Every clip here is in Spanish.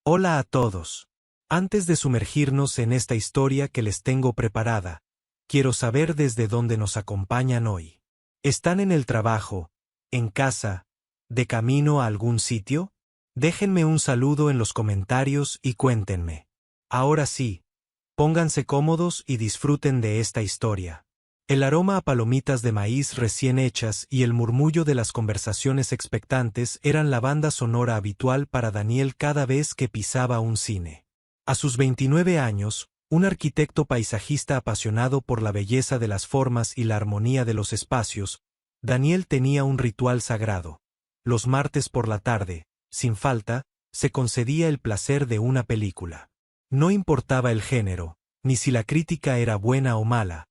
Hola a todos. Antes de sumergirnos en esta historia que les tengo preparada, quiero saber desde dónde nos acompañan hoy. ¿Están en el trabajo, en casa, de camino a algún sitio? Déjenme un saludo en los comentarios y cuéntenme. Ahora sí, pónganse cómodos y disfruten de esta historia. El aroma a palomitas de maíz recién hechas y el murmullo de las conversaciones expectantes eran la banda sonora habitual para Daniel cada vez que pisaba un cine. A sus 29 años, un arquitecto paisajista apasionado por la belleza de las formas y la armonía de los espacios, Daniel tenía un ritual sagrado. Los martes por la tarde, sin falta, se concedía el placer de una película. No importaba el género, ni si la crítica era buena o mala.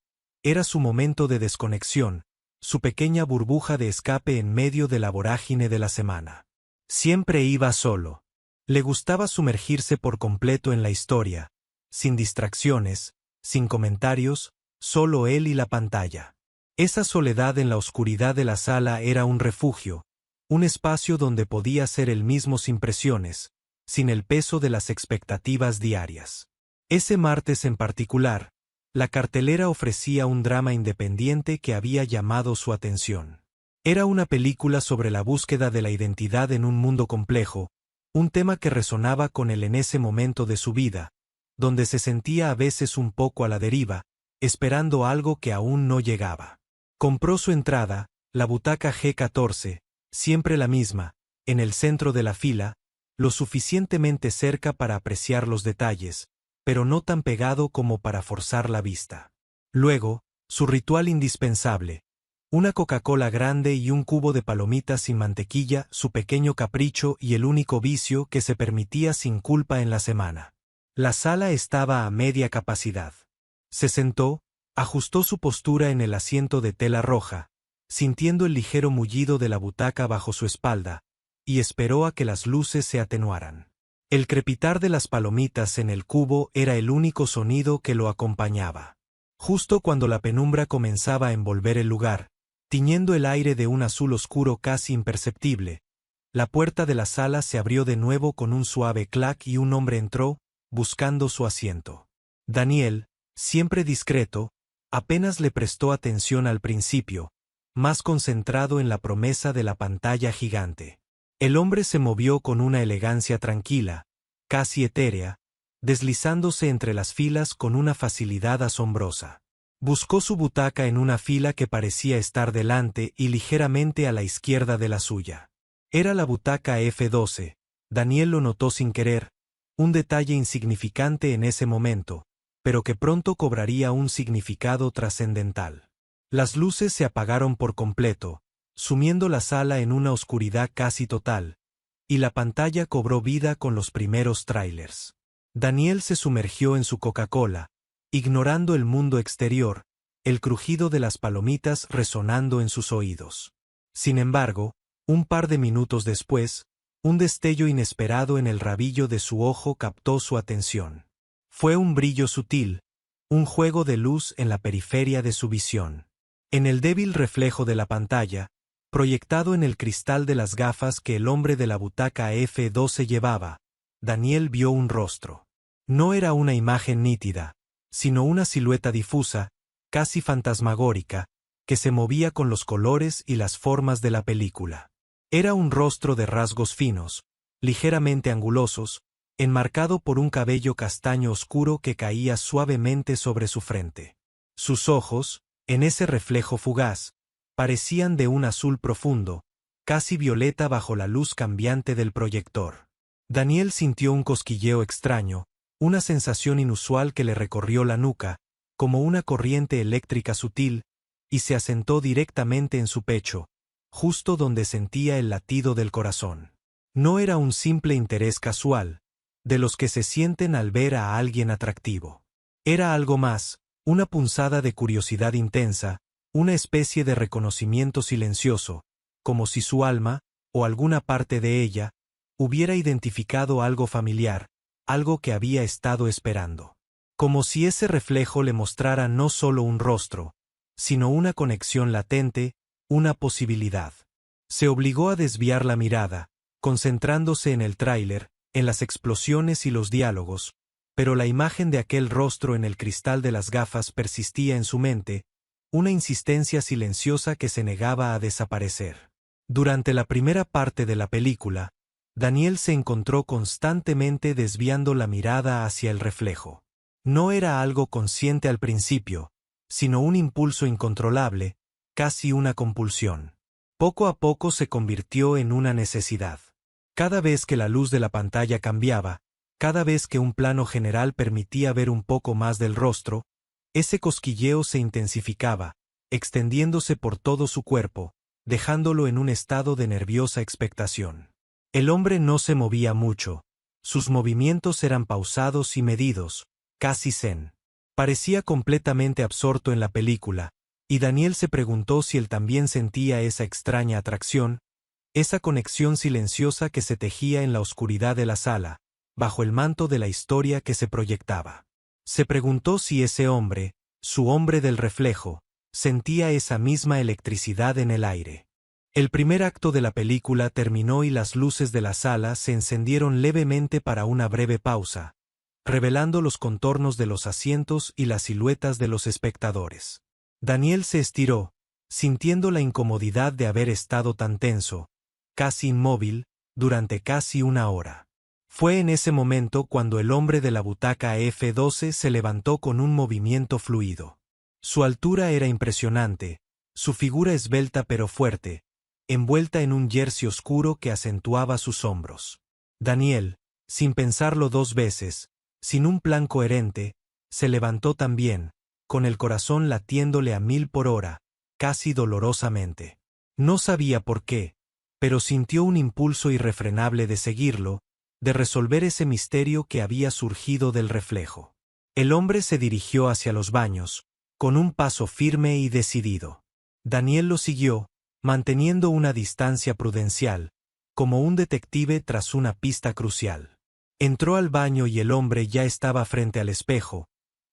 Era su momento de desconexión, su pequeña burbuja de escape en medio de la vorágine de la semana. Siempre iba solo. Le gustaba sumergirse por completo en la historia, sin distracciones, sin comentarios, solo él y la pantalla. Esa soledad en la oscuridad de la sala era un refugio, un espacio donde podía ser él mismo sin presiones, sin el peso de las expectativas diarias. Ese martes en particular, la cartelera ofrecía un drama independiente que había llamado su atención. Era una película sobre la búsqueda de la identidad en un mundo complejo, un tema que resonaba con él en ese momento de su vida, donde se sentía a veces un poco a la deriva, esperando algo que aún no llegaba. Compró su entrada, la butaca G14, siempre la misma, en el centro de la fila, lo suficientemente cerca para apreciar los detalles, pero no tan pegado como para forzar la vista. Luego, su ritual indispensable, una Coca-Cola grande y un cubo de palomitas sin mantequilla, su pequeño capricho y el único vicio que se permitía sin culpa en la semana. La sala estaba a media capacidad. Se sentó, ajustó su postura en el asiento de tela roja, sintiendo el ligero mullido de la butaca bajo su espalda, y esperó a que las luces se atenuaran. El crepitar de las palomitas en el cubo era el único sonido que lo acompañaba. Justo cuando la penumbra comenzaba a envolver el lugar, tiñendo el aire de un azul oscuro casi imperceptible, la puerta de la sala se abrió de nuevo con un suave clac y un hombre entró, buscando su asiento. Daniel, siempre discreto, apenas le prestó atención al principio, más concentrado en la promesa de la pantalla gigante. El hombre se movió con una elegancia tranquila, casi etérea, deslizándose entre las filas con una facilidad asombrosa. Buscó su butaca en una fila que parecía estar delante y ligeramente a la izquierda de la suya. Era la butaca F12, Daniel lo notó sin querer, un detalle insignificante en ese momento, pero que pronto cobraría un significado trascendental. Las luces se apagaron por completo, sumiendo la sala en una oscuridad casi total, y la pantalla cobró vida con los primeros tráilers. Daniel se sumergió en su Coca-Cola, ignorando el mundo exterior, el crujido de las palomitas resonando en sus oídos. Sin embargo, un par de minutos después, un destello inesperado en el rabillo de su ojo captó su atención. Fue un brillo sutil, un juego de luz en la periferia de su visión. En el débil reflejo de la pantalla, proyectado en el cristal de las gafas que el hombre de la butaca F12 llevaba, Daniel vio un rostro. No era una imagen nítida, sino una silueta difusa, casi fantasmagórica, que se movía con los colores y las formas de la película. Era un rostro de rasgos finos, ligeramente angulosos, enmarcado por un cabello castaño oscuro que caía suavemente sobre su frente. Sus ojos, en ese reflejo fugaz, parecían de un azul profundo, casi violeta bajo la luz cambiante del proyector. Daniel sintió un cosquilleo extraño, una sensación inusual que le recorrió la nuca, como una corriente eléctrica sutil, y se asentó directamente en su pecho, justo donde sentía el latido del corazón. No era un simple interés casual, de los que se sienten al ver a alguien atractivo. Era algo más, una punzada de curiosidad intensa, una especie de reconocimiento silencioso, como si su alma, o alguna parte de ella, hubiera identificado algo familiar, algo que había estado esperando. Como si ese reflejo le mostrara no solo un rostro, sino una conexión latente, una posibilidad. Se obligó a desviar la mirada, concentrándose en el tráiler, en las explosiones y los diálogos, pero la imagen de aquel rostro en el cristal de las gafas persistía en su mente, una insistencia silenciosa que se negaba a desaparecer. Durante la primera parte de la película, Daniel se encontró constantemente desviando la mirada hacia el reflejo. No era algo consciente al principio, sino un impulso incontrolable, casi una compulsión. Poco a poco se convirtió en una necesidad. Cada vez que la luz de la pantalla cambiaba, cada vez que un plano general permitía ver un poco más del rostro, ese cosquilleo se intensificaba, extendiéndose por todo su cuerpo, dejándolo en un estado de nerviosa expectación. El hombre no se movía mucho, sus movimientos eran pausados y medidos, casi zen. Parecía completamente absorto en la película, y Daniel se preguntó si él también sentía esa extraña atracción, esa conexión silenciosa que se tejía en la oscuridad de la sala, bajo el manto de la historia que se proyectaba. Se preguntó si ese hombre, su hombre del reflejo, sentía esa misma electricidad en el aire. El primer acto de la película terminó y las luces de la sala se encendieron levemente para una breve pausa, revelando los contornos de los asientos y las siluetas de los espectadores. Daniel se estiró, sintiendo la incomodidad de haber estado tan tenso, casi inmóvil, durante casi una hora. Fue en ese momento cuando el hombre de la butaca F12 se levantó con un movimiento fluido. Su altura era impresionante, su figura esbelta pero fuerte, envuelta en un jersey oscuro que acentuaba sus hombros. Daniel, sin pensarlo dos veces, sin un plan coherente, se levantó también, con el corazón latiéndole a 1000 por hora, casi dolorosamente. No sabía por qué, pero sintió un impulso irrefrenable de seguirlo, de resolver ese misterio que había surgido del reflejo. El hombre se dirigió hacia los baños, con un paso firme y decidido. Daniel lo siguió, manteniendo una distancia prudencial, como un detective tras una pista crucial. Entró al baño y el hombre ya estaba frente al espejo,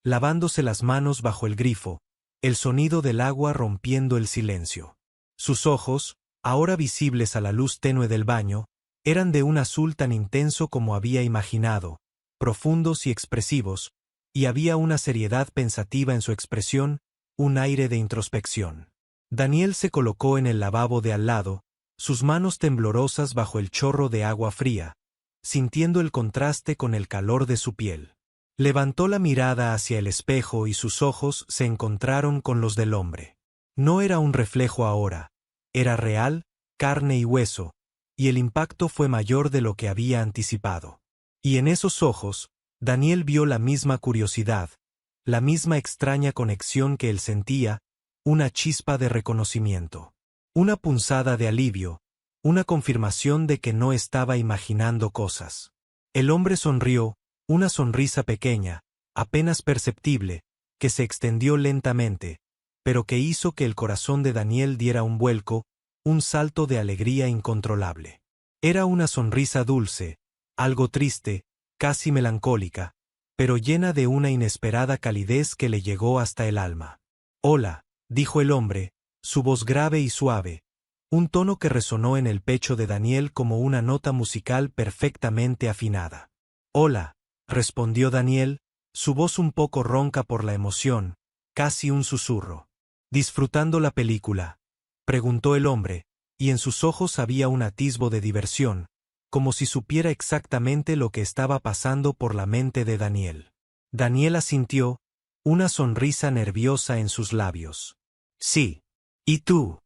lavándose las manos bajo el grifo, el sonido del agua rompiendo el silencio. Sus ojos, ahora visibles a la luz tenue del baño, eran de un azul tan intenso como había imaginado, profundos y expresivos, y había una seriedad pensativa en su expresión, un aire de introspección. Daniel se colocó en el lavabo de al lado, sus manos temblorosas bajo el chorro de agua fría, sintiendo el contraste con el calor de su piel. Levantó la mirada hacia el espejo y sus ojos se encontraron con los del hombre. No era un reflejo ahora, era real, carne y hueso, y el impacto fue mayor de lo que había anticipado. Y en esos ojos, Daniel vio la misma curiosidad, la misma extraña conexión que él sentía, una chispa de reconocimiento, una punzada de alivio, una confirmación de que no estaba imaginando cosas. El hombre sonrió, una sonrisa pequeña, apenas perceptible, que se extendió lentamente, pero que hizo que el corazón de Daniel diera un vuelco, un salto de alegría incontrolable. Era una sonrisa dulce, algo triste, casi melancólica, pero llena de una inesperada calidez que le llegó hasta el alma. «Hola», dijo el hombre, su voz grave y suave, un tono que resonó en el pecho de Daniel como una nota musical perfectamente afinada. «Hola», respondió Daniel, su voz un poco ronca por la emoción, casi un susurro. «¿Disfrutando la película?», preguntó el hombre, y en sus ojos había un atisbo de diversión, como si supiera exactamente lo que estaba pasando por la mente de Daniel. Daniel asintió, una sonrisa nerviosa en sus labios. «Sí. ¿Y tú?»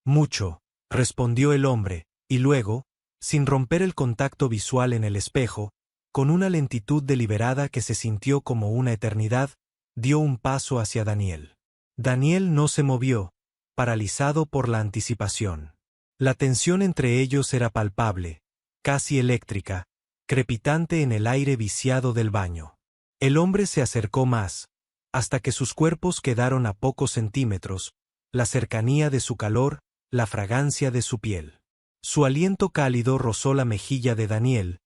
«Mucho», respondió el hombre, y luego, sin romper el contacto visual en el espejo, con una lentitud deliberada que se sintió como una eternidad, dio un paso hacia Daniel. Daniel no se movió, paralizado por la anticipación. La tensión entre ellos era palpable, casi eléctrica, crepitante en el aire viciado del baño. El hombre se acercó más, hasta que sus cuerpos quedaron a pocos centímetros, la cercanía de su calor, la fragancia de su piel. Su aliento cálido rozó la mejilla de Daniel,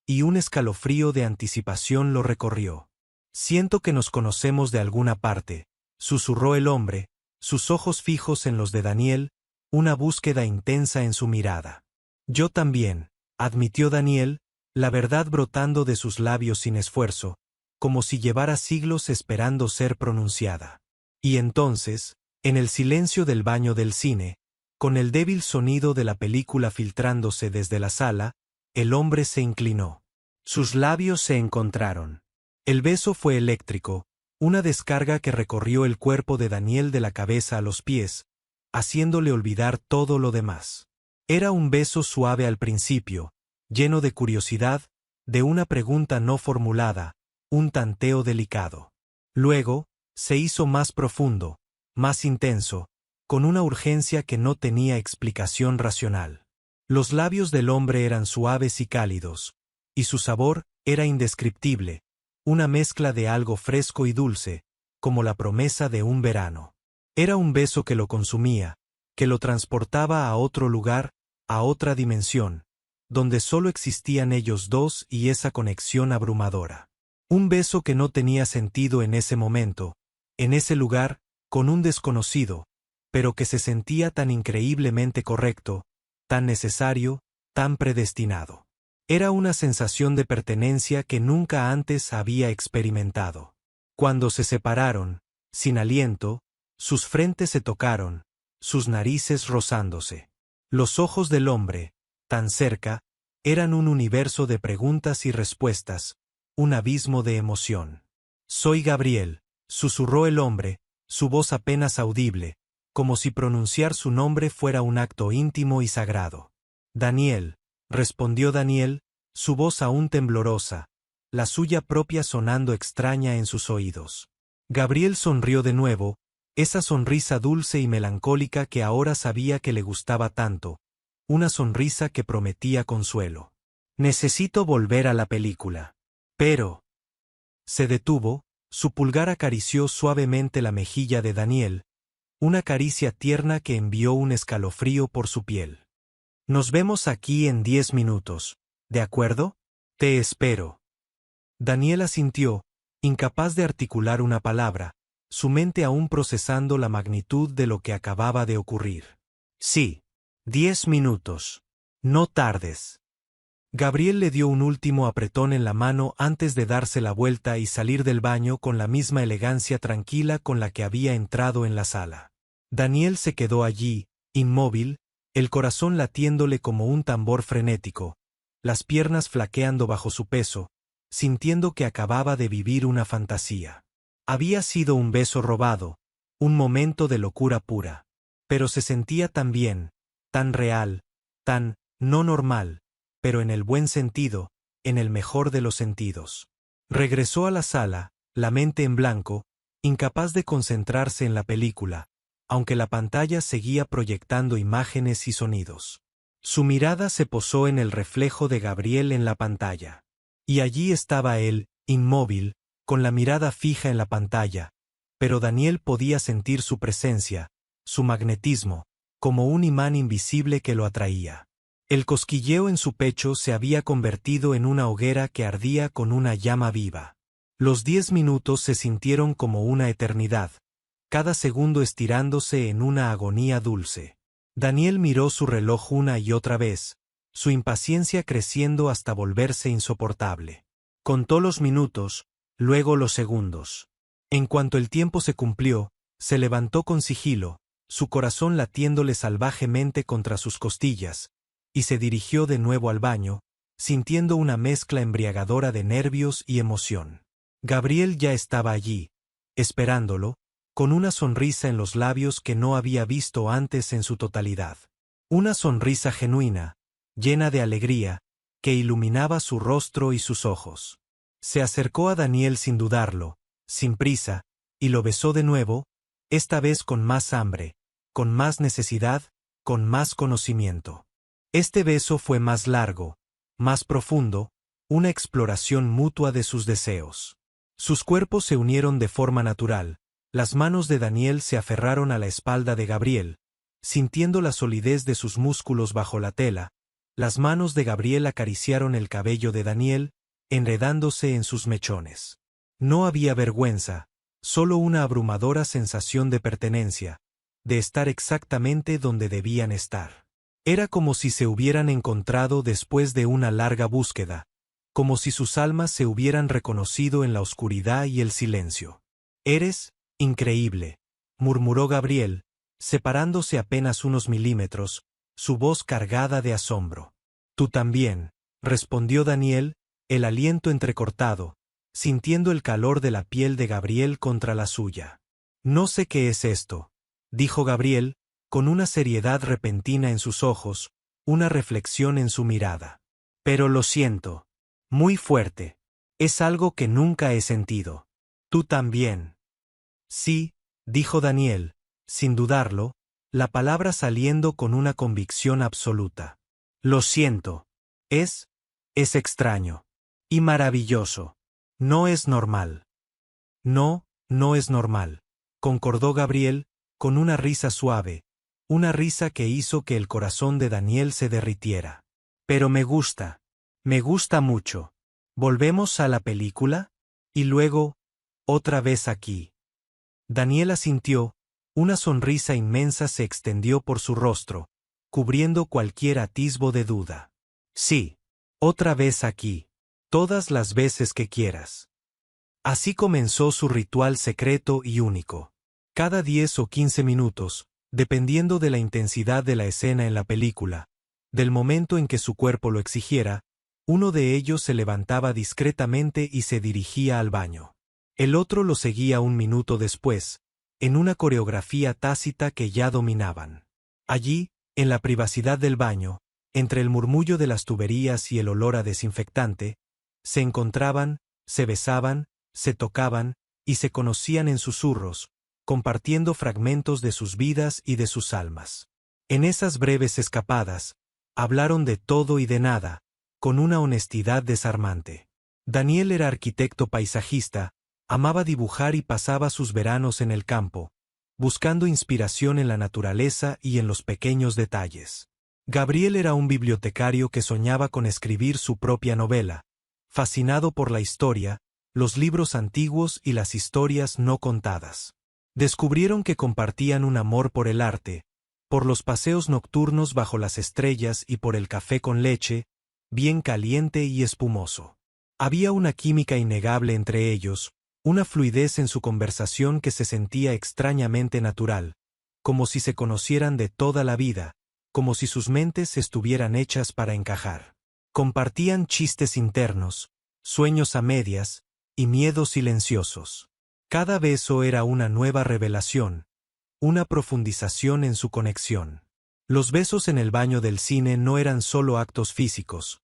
y un escalofrío de anticipación lo recorrió. «Siento que nos conocemos de alguna parte», susurró el hombre, sus ojos fijos en los de Daniel, una búsqueda intensa en su mirada. «Yo también», admitió Daniel, la verdad brotando de sus labios sin esfuerzo, como si llevara siglos esperando ser pronunciada. Y entonces, en el silencio del baño del cine, con el débil sonido de la película filtrándose desde la sala, el hombre se inclinó. Sus labios se encontraron. El beso fue eléctrico, una descarga que recorrió el cuerpo de Daniel de la cabeza a los pies, haciéndole olvidar todo lo demás. Era un beso suave al principio, lleno de curiosidad, de una pregunta no formulada, un tanteo delicado. Luego, se hizo más profundo, más intenso, con una urgencia que no tenía explicación racional. Los labios del hombre eran suaves y cálidos, y su sabor era indescriptible, una mezcla de algo fresco y dulce, como la promesa de un verano. Era un beso que lo consumía, que lo transportaba a otro lugar, a otra dimensión, donde solo existían ellos dos y esa conexión abrumadora. Un beso que no tenía sentido en ese momento, en ese lugar, con un desconocido, pero que se sentía tan increíblemente correcto, tan necesario, tan predestinado. Era una sensación de pertenencia que nunca antes había experimentado. Cuando se separaron, sin aliento, sus frentes se tocaron, sus narices rozándose. Los ojos del hombre, tan cerca, eran un universo de preguntas y respuestas, un abismo de emoción. «Soy Gabriel», susurró el hombre, su voz apenas audible, como si pronunciar su nombre fuera un acto íntimo y sagrado. «Daniel», respondió Daniel, su voz aún temblorosa, la suya propia sonando extraña en sus oídos. Gabriel sonrió de nuevo, esa sonrisa dulce y melancólica que ahora sabía que le gustaba tanto, una sonrisa que prometía consuelo. «Necesito volver a la película». «Pero...» Se detuvo, su pulgar acarició suavemente la mejilla de Daniel, una caricia tierna que envió un escalofrío por su piel. «Nos vemos aquí en 10 minutos, ¿de acuerdo? Te espero». Daniel asintió, incapaz de articular una palabra, su mente aún procesando la magnitud de lo que acababa de ocurrir. «Sí. 10 minutos. No tardes». Gabriel le dio un último apretón en la mano antes de darse la vuelta y salir del baño con la misma elegancia tranquila con la que había entrado en la sala. Daniel se quedó allí, inmóvil, el corazón latiéndole como un tambor frenético, las piernas flaqueando bajo su peso, sintiendo que acababa de vivir una fantasía. Había sido un beso robado, un momento de locura pura, pero se sentía tan bien, tan real, tan no normal, pero en el buen sentido, en el mejor de los sentidos. Regresó a la sala, la mente en blanco, incapaz de concentrarse en la película, aunque la pantalla seguía proyectando imágenes y sonidos. Su mirada se posó en el reflejo de Gabriel en la pantalla. Y allí estaba él, inmóvil, con la mirada fija en la pantalla, pero Daniel podía sentir su presencia, su magnetismo, como un imán invisible que lo atraía. El cosquilleo en su pecho se había convertido en una hoguera que ardía con una llama viva. Los 10 minutos se sintieron como una eternidad, cada segundo estirándose en una agonía dulce. Daniel miró su reloj una y otra vez, su impaciencia creciendo hasta volverse insoportable. Contó los minutos, luego los segundos. En cuanto el tiempo se cumplió, se levantó con sigilo, su corazón latiéndole salvajemente contra sus costillas, y se dirigió de nuevo al baño, sintiendo una mezcla embriagadora de nervios y emoción. Gabriel ya estaba allí, esperándolo, con una sonrisa en los labios que no había visto antes en su totalidad. Una sonrisa genuina, llena de alegría, que iluminaba su rostro y sus ojos. Se acercó a Daniel sin dudarlo, sin prisa, y lo besó de nuevo, esta vez con más hambre, con más necesidad, con más conocimiento. Este beso fue más largo, más profundo, una exploración mutua de sus deseos. Sus cuerpos se unieron de forma natural, las manos de Daniel se aferraron a la espalda de Gabriel, sintiendo la solidez de sus músculos bajo la tela, las manos de Gabriel acariciaron el cabello de Daniel, enredándose en sus mechones. No había vergüenza, solo una abrumadora sensación de pertenencia, de estar exactamente donde debían estar. Era como si se hubieran encontrado después de una larga búsqueda, como si sus almas se hubieran reconocido en la oscuridad y el silencio. «Eres increíble», murmuró Gabriel, separándose apenas unos milímetros, su voz cargada de asombro. «Tú también», respondió Daniel, el aliento entrecortado, sintiendo el calor de la piel de Gabriel contra la suya. «No sé qué es esto», dijo Gabriel, con una seriedad repentina en sus ojos, una reflexión en su mirada. «Pero lo siento. Muy fuerte. Es algo que nunca he sentido. Tú también». «Sí», dijo Daniel, sin dudarlo, la palabra saliendo con una convicción absoluta. «Lo siento. Es extraño. Y maravilloso. No es normal». «No, no es normal», concordó Gabriel, con una risa suave, una risa que hizo que el corazón de Daniel se derritiera. «Pero me gusta mucho. ¿Volvemos a la película? Y luego, otra vez aquí». Daniel asintió, una sonrisa inmensa se extendió por su rostro, cubriendo cualquier atisbo de duda. «Sí, otra vez aquí. Todas las veces que quieras». Así comenzó su ritual secreto y único. Cada 10 o 15 minutos, dependiendo de la intensidad de la escena en la película, del momento en que su cuerpo lo exigiera, uno de ellos se levantaba discretamente y se dirigía al baño. El otro lo seguía un minuto después, en una coreografía tácita que ya dominaban. Allí, en la privacidad del baño, entre el murmullo de las tuberías y el olor a desinfectante, se encontraban, se besaban, se tocaban, y se conocían en susurros, compartiendo fragmentos de sus vidas y de sus almas. En esas breves escapadas, hablaron de todo y de nada, con una honestidad desarmante. Daniel era arquitecto paisajista, amaba dibujar y pasaba sus veranos en el campo, buscando inspiración en la naturaleza y en los pequeños detalles. Gabriel era un bibliotecario que soñaba con escribir su propia novela, fascinado por la historia, los libros antiguos y las historias no contadas. Descubrieron que compartían un amor por el arte, por los paseos nocturnos bajo las estrellas y por el café con leche, bien caliente y espumoso. Había una química innegable entre ellos, una fluidez en su conversación que se sentía extrañamente natural, como si se conocieran de toda la vida, como si sus mentes estuvieran hechas para encajar. Compartían chistes internos, sueños a medias, y miedos silenciosos. Cada beso era una nueva revelación, una profundización en su conexión. Los besos en el baño del cine no eran solo actos físicos,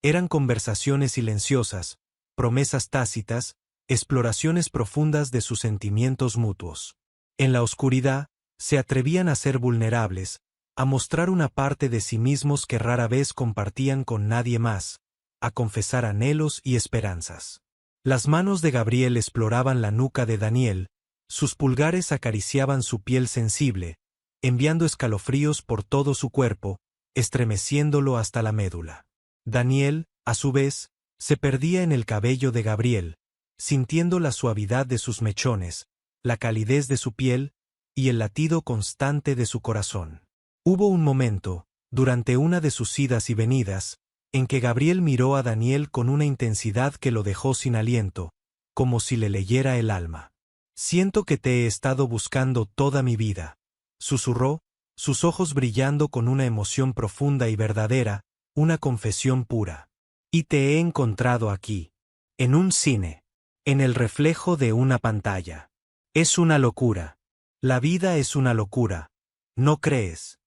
eran conversaciones silenciosas, promesas tácitas, exploraciones profundas de sus sentimientos mutuos. En la oscuridad, se atrevían a ser vulnerables, a mostrar una parte de sí mismos que rara vez compartían con nadie más, a confesar anhelos y esperanzas. Las manos de Gabriel exploraban la nuca de Daniel, sus pulgares acariciaban su piel sensible, enviando escalofríos por todo su cuerpo, estremeciéndolo hasta la médula. Daniel, a su vez, se perdía en el cabello de Gabriel, sintiendo la suavidad de sus mechones, la calidez de su piel y el latido constante de su corazón. Hubo un momento, durante una de sus idas y venidas, en que Gabriel miró a Daniel con una intensidad que lo dejó sin aliento, como si le leyera el alma. «Siento que te he estado buscando toda mi vida», susurró, sus ojos brillando con una emoción profunda y verdadera, una confesión pura. «Y te he encontrado aquí, en un cine, en el reflejo de una pantalla. Es una locura. La vida es una locura, ¿no crees?»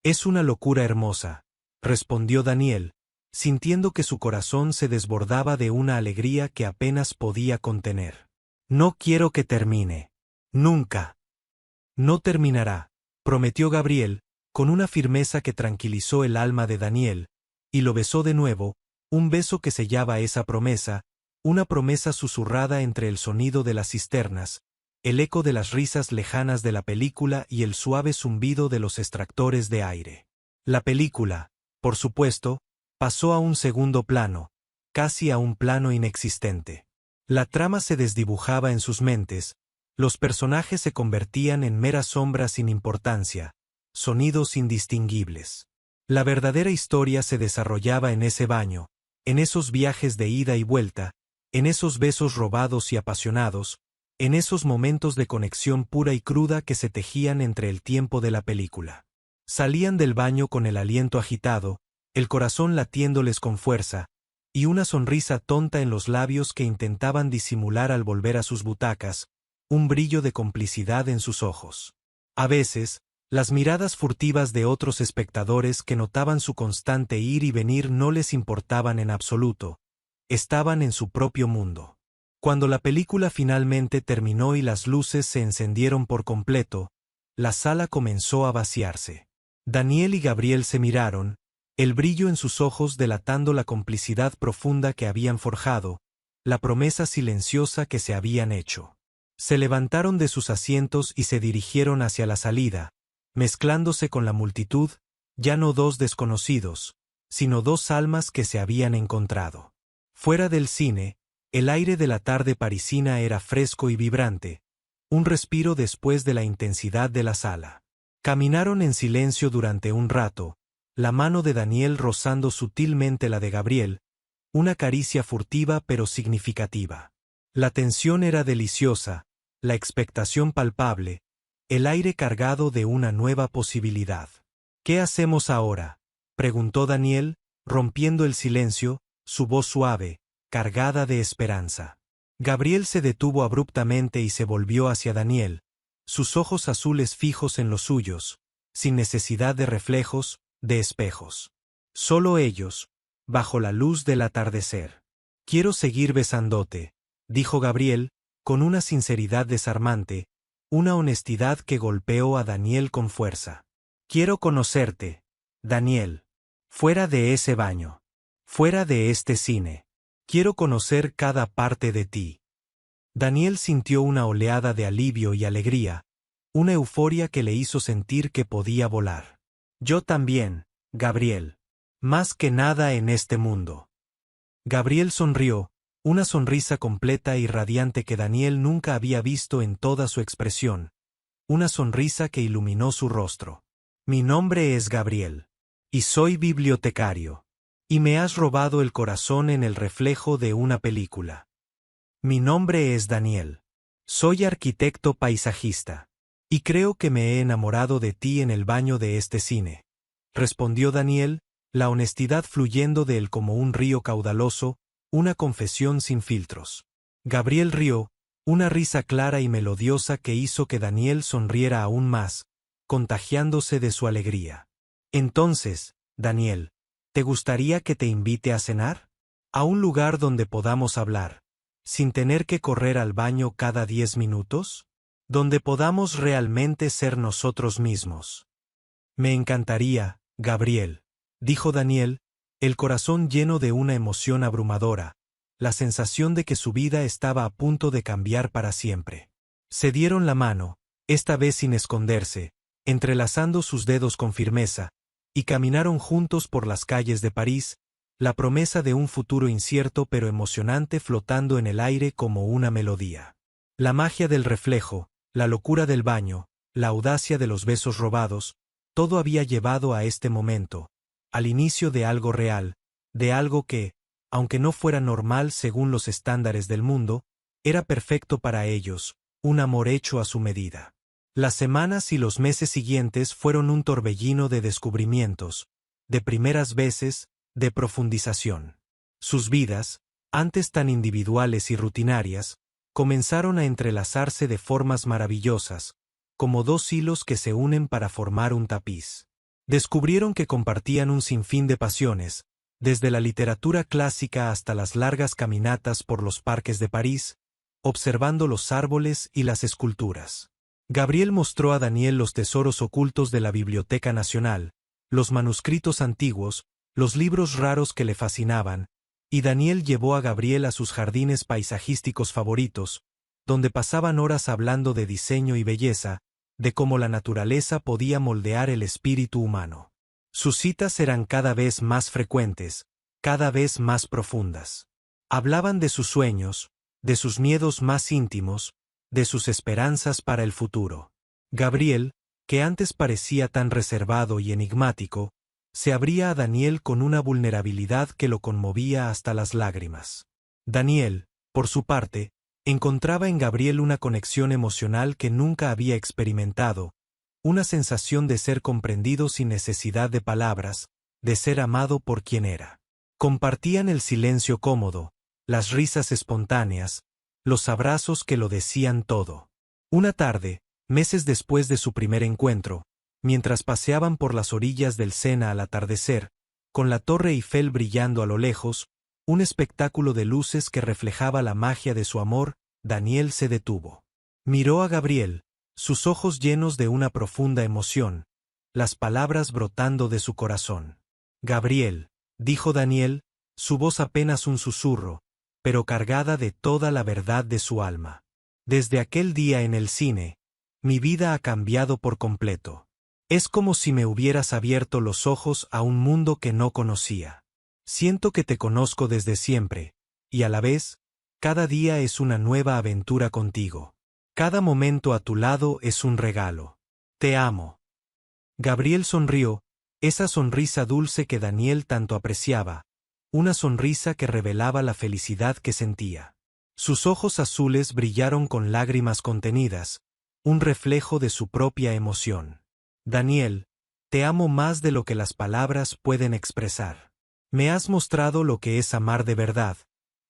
«Es una locura hermosa», respondió Daniel, sintiendo que su corazón se desbordaba de una alegría que apenas podía contener. «No quiero que termine. Nunca». «No terminará», prometió Gabriel, con una firmeza que tranquilizó el alma de Daniel, y lo besó de nuevo, un beso que sellaba esa promesa, una promesa susurrada entre el sonido de las cisternas, el eco de las risas lejanas de la película y el suave zumbido de los extractores de aire. La película, por supuesto, pasó a un segundo plano, casi a un plano inexistente. La trama se desdibujaba en sus mentes, los personajes se convertían en meras sombras sin importancia, sonidos indistinguibles. La verdadera historia se desarrollaba en ese baño, en esos viajes de ida y vuelta, en esos besos robados y apasionados, en esos momentos de conexión pura y cruda que se tejían entre el tiempo de la película. Salían del baño con el aliento agitado, el corazón latiéndoles con fuerza, y una sonrisa tonta en los labios que intentaban disimular al volver a sus butacas, un brillo de complicidad en sus ojos. A veces, las miradas furtivas de otros espectadores que notaban su constante ir y venir no les importaban en absoluto, estaban en su propio mundo. Cuando la película finalmente terminó y las luces se encendieron por completo, la sala comenzó a vaciarse. Daniel y Gabriel se miraron, el brillo en sus ojos delatando la complicidad profunda que habían forjado, la promesa silenciosa que se habían hecho. Se levantaron de sus asientos y se dirigieron hacia la salida, mezclándose con la multitud, ya no dos desconocidos, sino dos almas que se habían encontrado. Fuera del cine, el aire de la tarde parisina era fresco y vibrante, un respiro después de la intensidad de la sala. Caminaron en silencio durante un rato, la mano de Daniel rozando sutilmente la de Gabriel, una caricia furtiva pero significativa. La tensión era deliciosa, la expectación palpable, el aire cargado de una nueva posibilidad. ¿Qué hacemos ahora?, preguntó Daniel, rompiendo el silencio, su voz suave, cargada de esperanza. Gabriel se detuvo abruptamente y se volvió hacia Daniel, sus ojos azules fijos en los suyos, sin necesidad de reflejos, de espejos. Solo ellos, bajo la luz del atardecer. Quiero seguir besándote, dijo Gabriel, con una sinceridad desarmante, una honestidad que golpeó a Daniel con fuerza. Quiero conocerte, Daniel. Fuera de ese baño. Fuera de este cine. Quiero conocer cada parte de ti. Daniel sintió una oleada de alivio y alegría, una euforia que le hizo sentir que podía volar. Yo también, Gabriel. Más que nada en este mundo. Gabriel sonrió, una sonrisa completa y radiante que Daniel nunca había visto en toda su expresión, una sonrisa que iluminó su rostro. Mi nombre es Gabriel. Y soy bibliotecario. Y me has robado el corazón en el reflejo de una película. Mi nombre es Daniel. Soy arquitecto paisajista. Y creo que me he enamorado de ti en el baño de este cine. Respondió Daniel, la honestidad fluyendo de él como un río caudaloso, una confesión sin filtros. Gabriel rió, una risa clara y melodiosa que hizo que Daniel sonriera aún más, contagiándose de su alegría. Entonces, Daniel, ¿te gustaría que te invite a cenar? ¿A un lugar donde podamos hablar, sin tener que correr al baño cada 10 minutos? Donde podamos realmente ser nosotros mismos. Me encantaría, Gabriel, dijo Daniel, el corazón lleno de una emoción abrumadora, la sensación de que su vida estaba a punto de cambiar para siempre. Se dieron la mano, esta vez sin esconderse, entrelazando sus dedos con firmeza, y caminaron juntos por las calles de París, la promesa de un futuro incierto pero emocionante flotando en el aire como una melodía. La magia del reflejo, la locura del baño, la audacia de los besos robados, todo había llevado a este momento, al inicio de algo real, de algo que, aunque no fuera normal según los estándares del mundo, era perfecto para ellos, un amor hecho a su medida. Las semanas y los meses siguientes fueron un torbellino de descubrimientos, de primeras veces, de profundización. Sus vidas, antes tan individuales y rutinarias, comenzaron a entrelazarse de formas maravillosas, como dos hilos que se unen para formar un tapiz. Descubrieron que compartían un sinfín de pasiones, desde la literatura clásica hasta las largas caminatas por los parques de París, observando los árboles y las esculturas. Gabriel mostró a Daniel los tesoros ocultos de la Biblioteca Nacional, los manuscritos antiguos, los libros raros que le fascinaban, y Daniel llevó a Gabriel a sus jardines paisajísticos favoritos, donde pasaban horas hablando de diseño y belleza, de cómo la naturaleza podía moldear el espíritu humano. Sus citas eran cada vez más frecuentes, cada vez más profundas. Hablaban de sus sueños, de sus miedos más íntimos, de sus esperanzas para el futuro. Gabriel, que antes parecía tan reservado y enigmático, Se abría a Daniel con una vulnerabilidad que lo conmovía hasta las lágrimas. Daniel, por su parte, encontraba en Gabriel una conexión emocional que nunca había experimentado, una sensación de ser comprendido sin necesidad de palabras, de ser amado por quien era. Compartían el silencio cómodo, las risas espontáneas, los abrazos que lo decían todo. Una tarde, meses después de su primer encuentro, mientras paseaban por las orillas del Sena al atardecer, con la Torre Eiffel brillando a lo lejos, un espectáculo de luces que reflejaba la magia de su amor, Daniel se detuvo. Miró a Gabriel, sus ojos llenos de una profunda emoción, las palabras brotando de su corazón. Gabriel, dijo Daniel, su voz apenas un susurro, pero cargada de toda la verdad de su alma. Desde aquel día en el cine, mi vida ha cambiado por completo. Es como si me hubieras abierto los ojos a un mundo que no conocía. Siento que te conozco desde siempre, y a la vez, cada día es una nueva aventura contigo. Cada momento a tu lado es un regalo. Te amo. Gabriel sonrió, esa sonrisa dulce que Daniel tanto apreciaba, una sonrisa que revelaba la felicidad que sentía. Sus ojos azules brillaron con lágrimas contenidas, un reflejo de su propia emoción. Daniel, te amo más de lo que las palabras pueden expresar. Me has mostrado lo que es amar de verdad,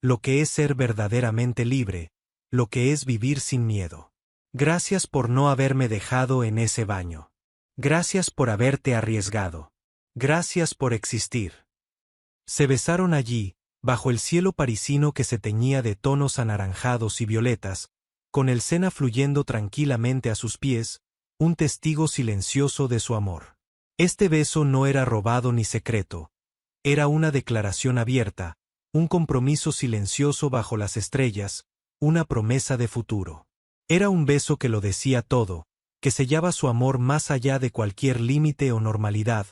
lo que es ser verdaderamente libre, lo que es vivir sin miedo. Gracias por no haberme dejado en ese baño. Gracias por haberte arriesgado. Gracias por existir. Se besaron allí, bajo el cielo parisino que se teñía de tonos anaranjados y violetas, con el Sena fluyendo tranquilamente a sus pies, un testigo silencioso de su amor. Este beso no era robado ni secreto, era una declaración abierta, un compromiso silencioso bajo las estrellas, una promesa de futuro. Era un beso que lo decía todo, que sellaba su amor más allá de cualquier límite o normalidad,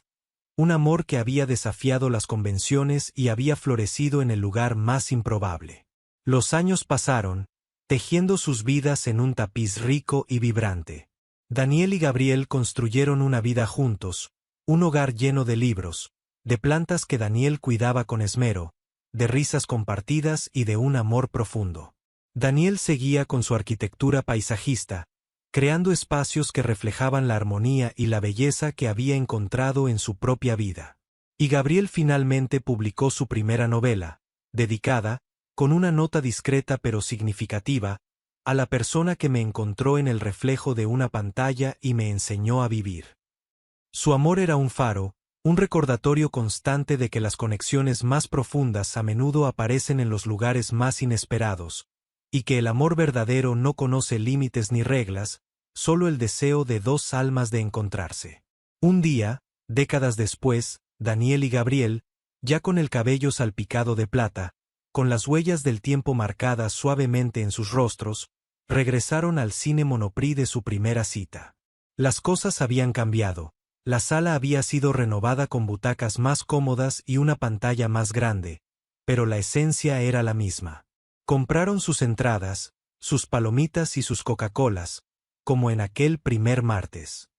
un amor que había desafiado las convenciones y había florecido en el lugar más improbable. Los años pasaron, tejiendo sus vidas en un tapiz rico y vibrante. Daniel y Gabriel construyeron una vida juntos, un hogar lleno de libros, de plantas que Daniel cuidaba con esmero, de risas compartidas y de un amor profundo. Daniel seguía con su arquitectura paisajista, creando espacios que reflejaban la armonía y la belleza que había encontrado en su propia vida. Y Gabriel finalmente publicó su primera novela, dedicada, con una nota discreta pero significativa, a la persona que me encontró en el reflejo de una pantalla y me enseñó a vivir. Su amor era un faro, un recordatorio constante de que las conexiones más profundas a menudo aparecen en los lugares más inesperados, y que el amor verdadero no conoce límites ni reglas, solo el deseo de dos almas de encontrarse. Un día, décadas después, Daniel y Gabriel, ya con el cabello salpicado de plata, con las huellas del tiempo marcadas suavemente en sus rostros, regresaron al cine Monoprix de su primera cita. Las cosas habían cambiado, la sala había sido renovada con butacas más cómodas y una pantalla más grande, pero la esencia era la misma. Compraron sus entradas, sus palomitas y sus Coca-Colas, como en aquel primer martes.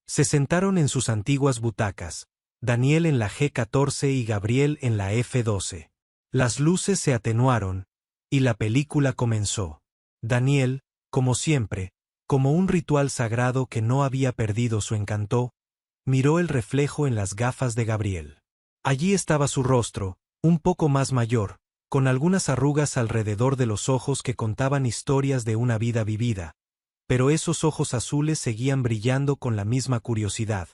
Se sentaron en sus antiguas butacas, Daniel en la G14 y Gabriel en la F12. Las luces se atenuaron, y la película comenzó. Daniel, como siempre, como un ritual sagrado que no había perdido su encanto, miró el reflejo en las gafas de Gabriel. Allí estaba su rostro, un poco más mayor, con algunas arrugas alrededor de los ojos que contaban historias de una vida vivida, pero esos ojos azules seguían brillando con la misma curiosidad,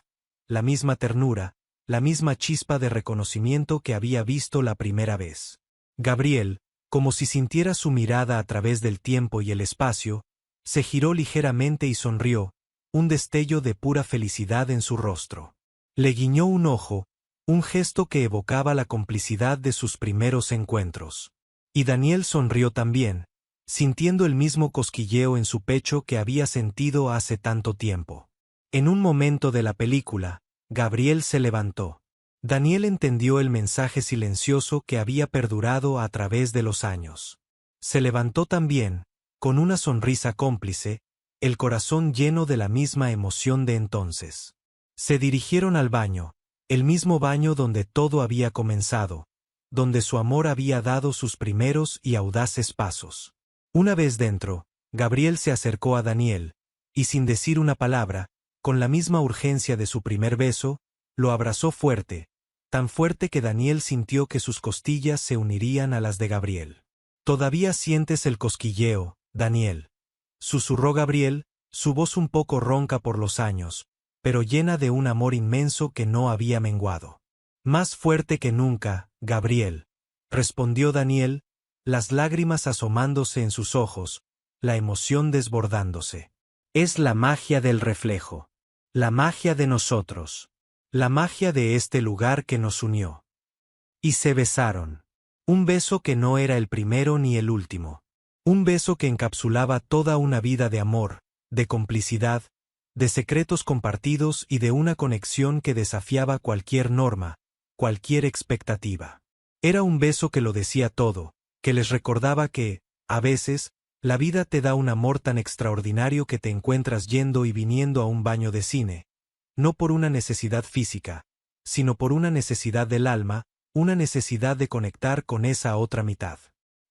la misma ternura, la misma chispa de reconocimiento que había visto la primera vez. Gabriel, como si sintiera su mirada a través del tiempo y el espacio, se giró ligeramente y sonrió, un destello de pura felicidad en su rostro. Le guiñó un ojo, un gesto que evocaba la complicidad de sus primeros encuentros. Y Daniel sonrió también, sintiendo el mismo cosquilleo en su pecho que había sentido hace tanto tiempo. En un momento de la película, Gabriel se levantó. Daniel entendió el mensaje silencioso que había perdurado a través de los años. Se levantó también, con una sonrisa cómplice, el corazón lleno de la misma emoción de entonces. Se dirigieron al baño, El mismo baño donde todo había comenzado, donde su amor había dado sus primeros y audaces pasos. Una vez dentro, Gabriel se acercó a Daniel, y sin decir una palabra, con la misma urgencia de su primer beso, lo abrazó fuerte, tan fuerte que Daniel sintió que sus costillas se unirían a las de Gabriel. «Todavía sientes el cosquilleo, Daniel», susurró Gabriel, su voz un poco ronca por los años, pero llena de un amor inmenso que no había menguado. «Más fuerte que nunca, Gabriel», respondió Daniel, las lágrimas asomándose en sus ojos, la emoción desbordándose. «Es la magia del reflejo, la magia de nosotros, la magia de este lugar que nos unió». Y se besaron. Un beso que no era el primero ni el último. Un beso que encapsulaba toda una vida de amor, de complicidad, de secretos compartidos y de una conexión que desafiaba cualquier norma, cualquier expectativa. Era un beso que lo decía todo, que les recordaba que, a veces, la vida te da un amor tan extraordinario que te encuentras yendo y viniendo a un baño de cine, no por una necesidad física, sino por una necesidad del alma, una necesidad de conectar con esa otra mitad.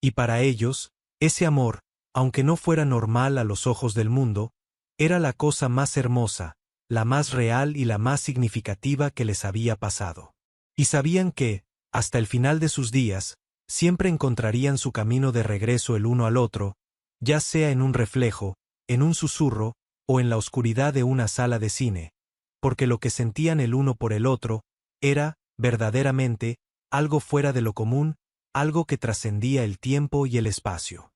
Y para ellos, ese amor, aunque no fuera normal a los ojos del mundo, era la cosa más hermosa, la más real y la más significativa que les había pasado. Y sabían que, hasta el final de sus días, siempre encontrarían su camino de regreso el uno al otro, ya sea en un reflejo, en un susurro, o en la oscuridad de una sala de cine, porque lo que sentían el uno por el otro, era, verdaderamente, algo fuera de lo común, algo que trascendía el tiempo y el espacio.